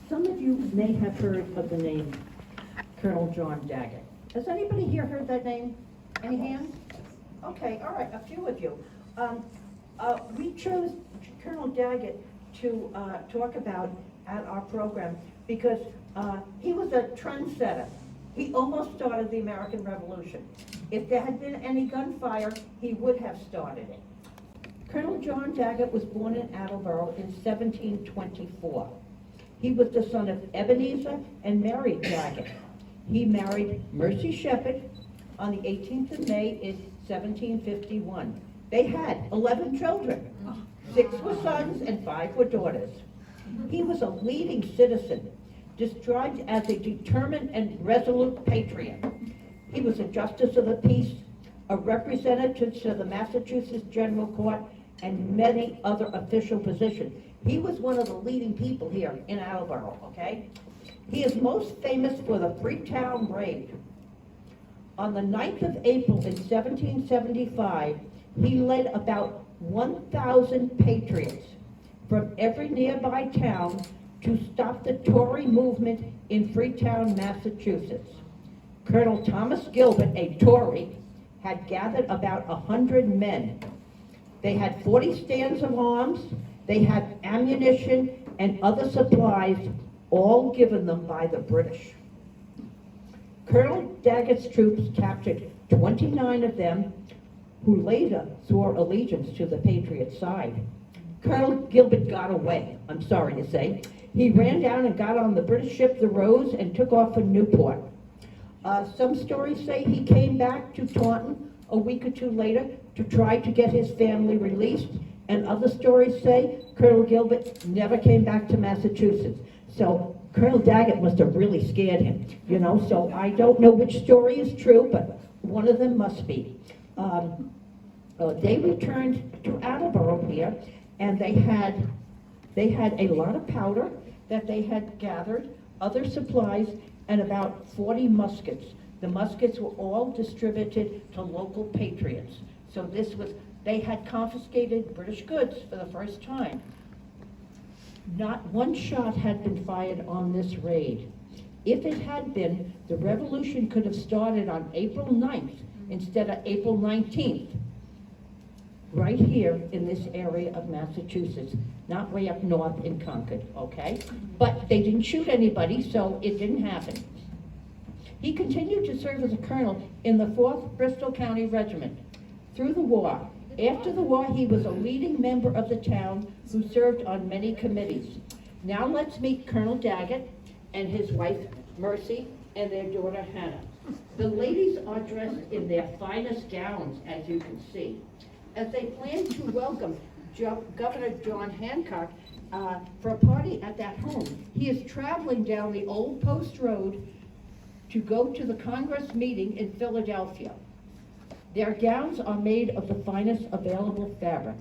Some of you may have heard of the name Colonel John Daggett. Has anybody here heard that name? Any hands? Okay, all right, a few of you. We chose Colonel Daggett to talk about at our program because he was a trendsetter. He almost started the American Revolution. If there had been any gunfire, he would have started it. Colonel John Daggett was born in Attleboro in 1724. He was the son of Ebenezer and Mary Daggett. He married Mercy Shepherd on the 18th of May in 1751. They had 11 children. 6 were sons and 5 were daughters. He was a leading citizen, described as a determined and resolute patriot. He was a justice of the peace, a representative to the Massachusetts General Court, and many other official positions. He was one of the leading people here in Attleboro, okay? He is most famous for the Freetown Raid. On the 9th of April in 1775, he led about 1,000 patriots from every nearby town to stop the Tory movement in Freetown, Massachusetts. Colonel Thomas Gilbert, a Tory, had gathered about 100 men. They had 40 stands of arms, they had ammunition and other supplies, all given them by the British. Colonel Daggett's troops captured 29 of them, who later swore allegiance to the Patriot side. Colonel Gilbert got away, I'm sorry to say. He ran down and got on the British ship the Rose and took off for Newport. Some stories say he came back to Taunton a week or two later to try to get his family released, and other stories say Colonel Gilbert never came back to Massachusetts. So Colonel Daggett must have really scared him, you know, so I don't know which story is true, but one of them must be. They returned to Attleboro here, and they had a lot of powder that they had gathered, other supplies, and about 40 muskets. The muskets were all distributed to local patriots. So they had confiscated British goods for the first time. Not one shot had been fired on this raid. If it had been, the revolution could have started on April 9th instead of April 19th, right here in this area of Massachusetts, not way up north in Concord, okay? But they didn't shoot anybody, so it didn't happen. He continued to serve as a colonel in the 4th Bristol County Regiment through the war. After the war, he was a leading member of the town who served on many committees. Now let's meet Colonel Daggett and his wife, Mercy, and their daughter, Hannah. The ladies are dressed in their finest gowns, as you can see, as they plan to welcome Governor John Hancock for a party at that home. He is traveling down the Old Post Road to go to the Congress meeting in Philadelphia. Their gowns are made of the finest available fabric.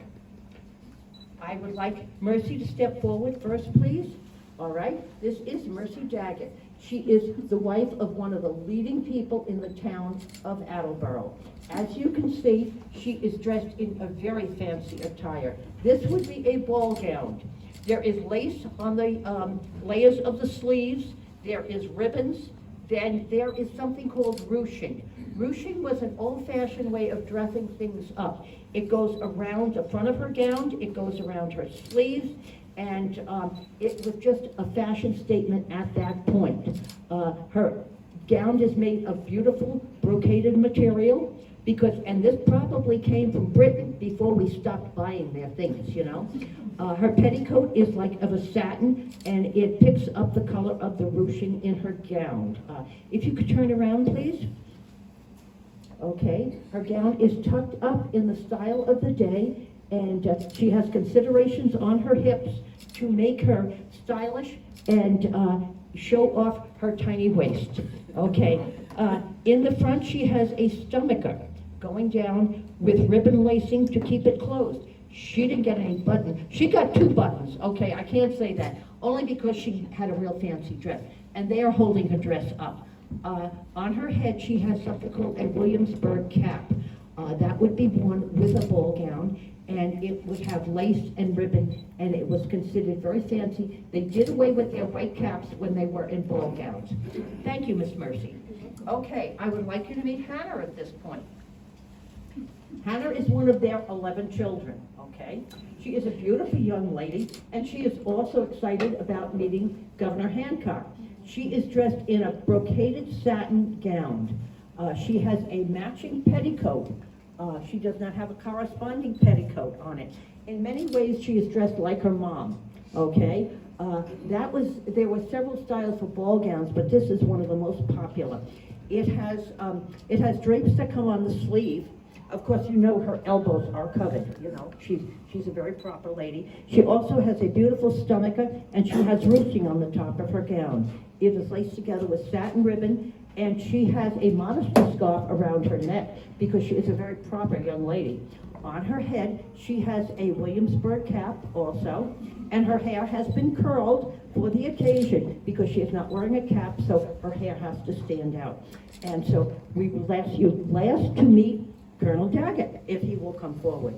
I would like Mercy to step forward first, please. All right, this is Mercy Daggett. She is the wife of one of the leading people in the town of Attleboro. As you can see, she is dressed in a very fancy attire. This would be a ball gown. There is lace on the layers of the sleeves. There is ribbons. Then there is something called ruching. Ruching was an old-fashioned way of dressing things up. It goes around the front of her gown, it goes around her sleeves, and it was just a fashion statement at that point. Her gown is made of beautiful brocaded material, and this probably came from Britain before we stopped buying their things, you know. Her petticoat is like of a satin, and it picks up the color of the ruching in her gown. If you could turn around, please. Okay, her gown is tucked up in the style of the day, and she has considerations on her hips to make her stylish and show off her tiny waist. Okay, in the front she has a stomacher going down with ribbon lacing to keep it closed. She didn't get any buttons. She got 2 buttons, okay, I can't say that, only because she had a real fancy dress, and they are holding her dress up. On her head, she has something called a Williamsburg cap. That would be worn with a ball gown, and it would have lace and ribbon, and it was considered very fancy. They did away with their white caps when they were in ball gowns. Thank you, Miss Mercy. Okay, I would like you to meet Hannah at this point. Hannah is one of their 11 children, okay? She is a beautiful young lady, and she is also excited about meeting Governor Hancock. She is dressed in a brocaded satin gown. She has a matching petticoat. She does not have a corresponding petticoat on it. In many ways, she is dressed like her mom, okay? There were several styles for ball gowns, but this is one of the most popular. It has drapes that come on the sleeve. Of course, you know her elbows are covered, you know. She's a very proper lady. She also has a beautiful stomacher, and she has ruching on the top of her gown. It is laced together with satin ribbon, and she has a modesty scarf around her neck because she is a very proper young lady. On her head, she has a Williamsburg cap also, and her hair has been curled for the occasion because she is not wearing a cap, so her hair has to stand out. And so we will ask you last to meet Colonel Daggett, if he will come forward.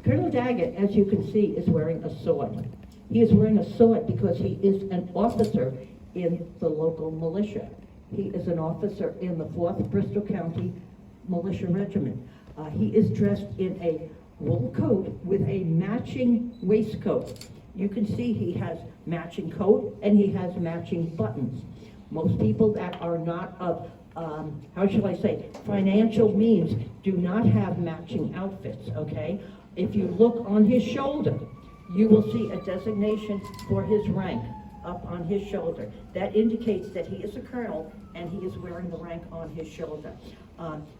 Colonel Daggett, as you can see, is wearing a sword. He is wearing a sword because he is an officer in the local militia. He is an officer in the 4th Bristol County Militia Regiment. He is dressed in a wool coat with a matching waistcoat. You can see he has matching coat and he has matching buttons. Most people that are not of how shall I say, financial means do not have matching outfits, okay? If you look on his shoulder, you will see a designation for his rank up on his shoulder. That indicates that he is a colonel and he is wearing the rank on his shoulder.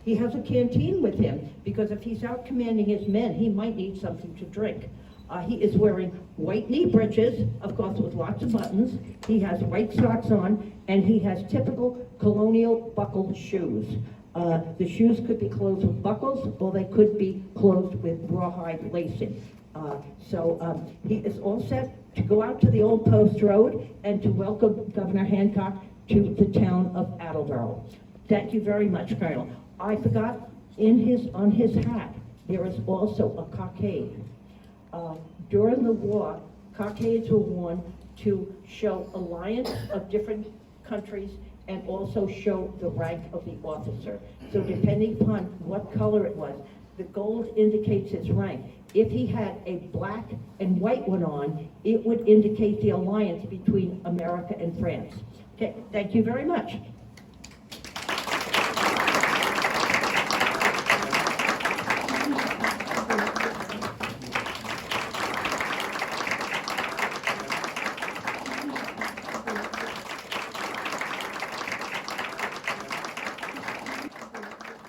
He has a canteen with him because if he's out commanding his men, he might need something to drink. He is wearing white knee breeches, of course, with lots of buttons. He has white socks on, and he has typical colonial buckled shoes. The shoes could be closed with buckles, or they could be closed with rawhide lacing. He is all set to go out to the Old Post Road and to welcome Governor Hancock to the town of Attleboro. Thank you very much, Colonel. I forgot, on his hat, there is also a cockade. During the war, cockades were worn to show alliance of different countries and also show the rank of the officer. So depending upon what color it was, the gold indicates his rank. If he had a black and white one on, it would indicate the alliance between America and France. Okay, thank you very much.